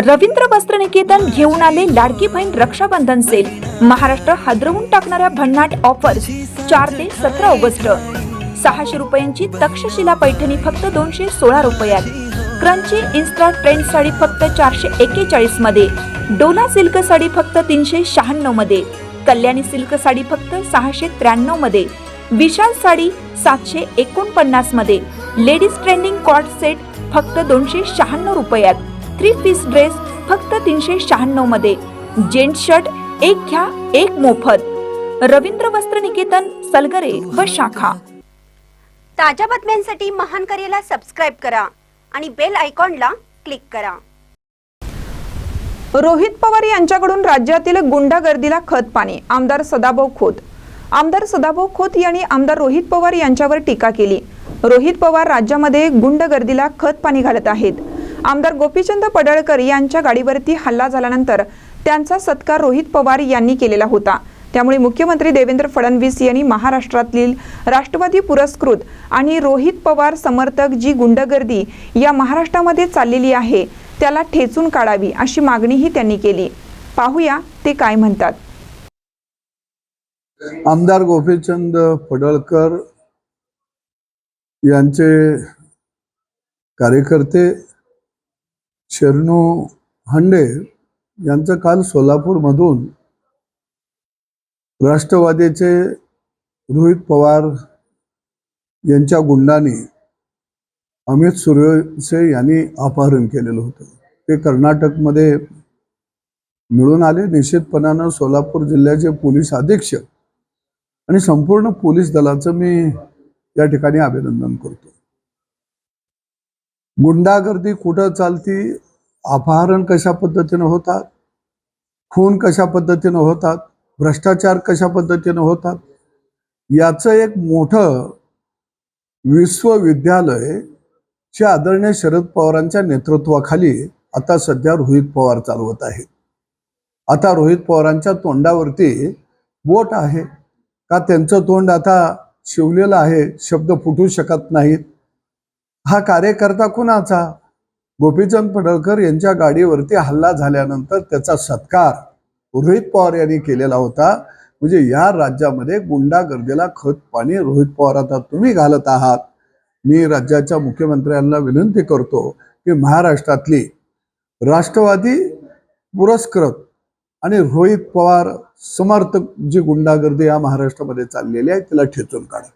रवींद्र वस्त्रनिकेतन घेऊन आले लाडकी बहीण रक्षाबंधन सेल। महाराष्ट्र हादरवून टाकणाऱ्या भन्नाट ऑफर्स 4 ते 17 ऑगस्ट। 600 रुपयांची तक्षशिला पैठणी फक्त 216 रुपयात। क्रंची इन्स्टा ट्रेंड साडी फक्त 441 मध्ये। डोला सिल्क साडी फक्त 396 मध्ये। कल्याणी सिल्क साडी फक्त 693 मध्ये। विशाल साडी 749 मध्ये। लेडीज ट्रेंडिंग कॉर्ड सेट फक्त 296 रुपयात। 3 पीस ड्रेस फक्त 396 मध्ये। जेंट्स शर्ट एक घ्या एक मोफत। रवींद्र वस्त्रनिकेतन, सलगरे व शाखा। ताज्या बातम्यांसाठी महान करेला सबस्क्राइब करा आणि बेल आयकॉनला क्लिक करा। रोहित पवार यांच्याकडून राज्यातील गुंडागर्दीला खतपाणी। आमदार सदाभाऊ खोत यांनी आमदार रोहित पवार यांच्यावर टीका केली। रोहित पवार राज्यामध्ये गुंडगर्दीला खतपाणी घालत आहेत। आमदार गोपीचंद पडळकर यांच्या गाडीवरती हल्ला झाल्यानंतर त्यांचा सत्कार रोहित पवार यांनी केलेला होता। त्यामुळे मुख्यमंत्री देवेंद्र फडणवीस यांनी महाराष्ट्रातील राष्ट्रवादी पुरस्कृत आणि रोहित पवार समर्थक जी गुंडगर्दी या महाराष्ट्रामध्ये चाललेली आहे त्याला ठेचून काढावी अशी मागणीही त्यांनी केली। पाहूया ते काय म्हणतात। आमदार गोपीचंद पडळकर यांचे कार्यकर्ते शरणू हंडे यांचं काल सोलापूरमधून राष्ट्रवादीचे रोहित पवार यांच्या गुंडांनी अमित सूर्यवंशी यांनी अपहरण केलेलं होतं। ते कर्नाटकमध्ये मिळून आले। निश्चितपणानं सोलापूर जिल्ह्याचे पोलीस अधीक्षक आणि संपूर्ण पोलीस दलाचं मी या ठिकाणी अभिनंदन करतो। गुंडागर्दी कुठं चालती, अपहरण कशा पद्धतीनं होतात, खून कशा पद्धतीनं होतात, भ्रष्टाचार कशा पद्धतीनं होतात, याचं एक मोठं विश्वविद्यालय चे आदरणीय शरद पवारांच्या नेतृत्वाखाली आता सध्या रोहित पवार चालवत आहेत। आता रोहित पवारांच्या तोंडावरती बोट आहे का त्यांचं तोंड आता शिवलेलं आहे, शब्द फुटू शकत नाहीत। हा कार्यकर्ता कुणाचा? गोपीचंद पडळकर यांच्या गाडीवरती हल्ला झाल्यानंतर त्याचा सत्कार रोहित पवार यांनी केलेला होता। म्हणजे या राज्यामध्ये गुंडागर्दीला खत पाणी रोहित पवार आता तुम्ही घालत आहात। मी राज्याच्या मुख्यमंत्र्यांना विनंती करतो की महाराष्ट्रातली राष्ट्रवादी पुरस्कृत आणि रोहित पवार समर्थक जी गुंडागर्दी या महाराष्ट्रामध्ये चाललेली आहे तिला ठेचून काढा।